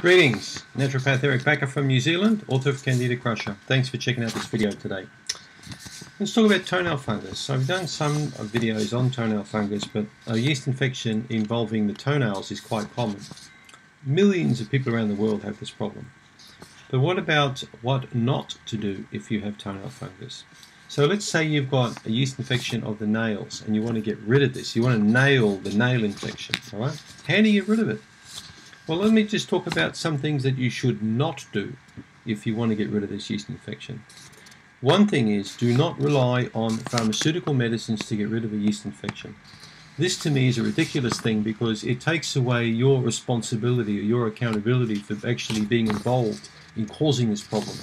Greetings, Naturopath Eric Baker from New Zealand, author of Candida Crusher. Thanks for checking out this video today. Let's talk about toenail fungus. So I've done some videos on toenail fungus, but a yeast infection involving the toenails is quite common. Millions of people around the world have this problem. But what about what not to do if you have toenail fungus? So let's say you've got a yeast infection of the nails and you want to get rid of this. You want to nail the nail infection, all right? How do you get rid of it? Well, let me just talk about some things that you should not do if you want to get rid of this yeast infection. One thing is, do not rely on pharmaceutical medicines to get rid of a yeast infection. This to me is a ridiculous thing because it takes away your responsibility or your accountability for actually being involved in causing this problem.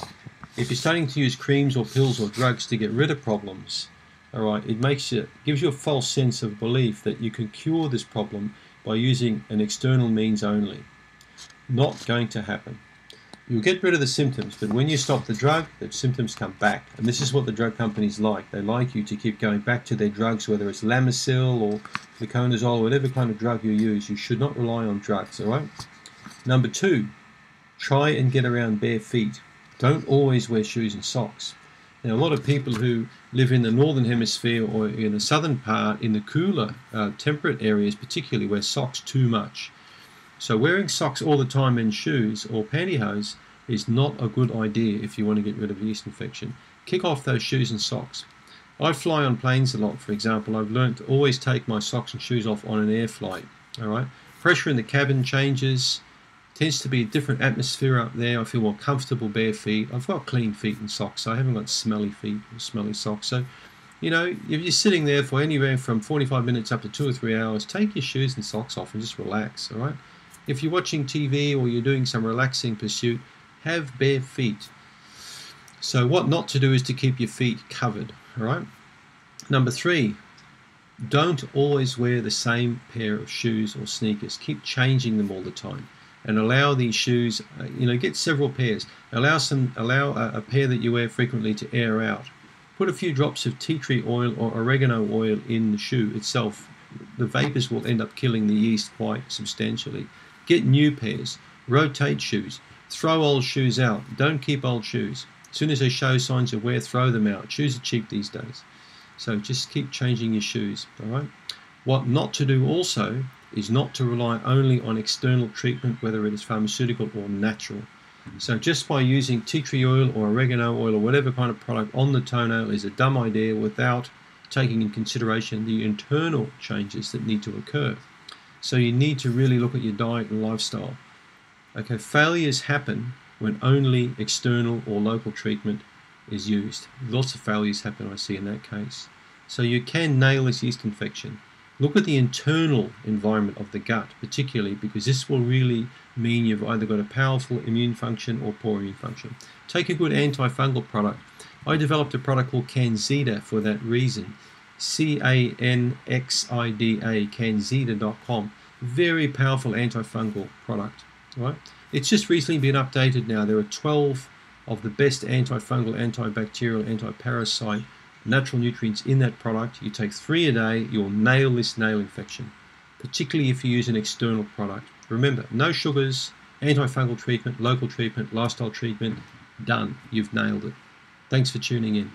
If you're starting to use creams or pills or drugs to get rid of problems, all right, gives you a false sense of belief that you can cure this problem by using an external means only. Not going to happen. You'll get rid of the symptoms, but when you stop the drug, the symptoms come back. And this is what the drug companies like. They like you to keep going back to their drugs, whether it's Lamisil or fluconazole, whatever kind of drug you use. You should not rely on drugs, all right? Number two, try and get around bare feet. Don't always wear shoes and socks. Now, a lot of people who live in the northern hemisphere or in the southern part, in the cooler, temperate areas particularly, wear socks too much. So wearing socks all the time and shoes or pantyhose is not a good idea if you want to get rid of a yeast infection. Kick off those shoes and socks. I fly on planes a lot, for example. I've learned to always take my socks and shoes off on an air flight. All right? Pressure in the cabin changes. Tends to be a different atmosphere up there. I feel more comfortable bare feet. I've got clean feet and socks, so I haven't got smelly feet or smelly socks. So, you know, if you're sitting there for anywhere from 45 minutes up to 2 or 3 hours, take your shoes and socks off and just relax, all right? If you're watching TV or you're doing some relaxing pursuit, have bare feet. So what not to do is to keep your feet covered, all right? Number three, don't always wear the same pair of shoes or sneakers. Keep changing them all the time. And allow these shoes, get several pairs. Allow a pair that you wear frequently to air out. Put a few drops of tea tree oil or oregano oil in the shoe itself. The vapors will end up killing the yeast quite substantially. Get new pairs. Rotate shoes. Throw old shoes out. Don't keep old shoes. As soon as they show signs of wear, throw them out. Shoes are cheap these days. So just keep changing your shoes, all right? What not to do also is not to rely only on external treatment, whether it is pharmaceutical or natural. So just by using tea tree oil or oregano oil or whatever kind of product on the toenail is a dumb idea without taking in consideration the internal changes that need to occur. So you need to really look at your diet and lifestyle. Okay, failures happen when only external or local treatment is used. Lots of failures happen, I see, in that case. So you can nail this yeast infection. Look at the internal environment of the gut, particularly, because this will really mean you've either got a powerful immune function or poor immune function. Take a good antifungal product. I developed a product called CanXida for that reason. CanXida, canXida.com. Very powerful antifungal product. Right? It's just recently been updated now. There are 12 of the best antifungal, antibacterial, antiparasite natural nutrients in that product. You take 3 a day, you'll nail this nail infection, particularly if you use an external product. Remember, no sugars, antifungal treatment, local treatment, lifestyle treatment, done. You've nailed it. Thanks for tuning in.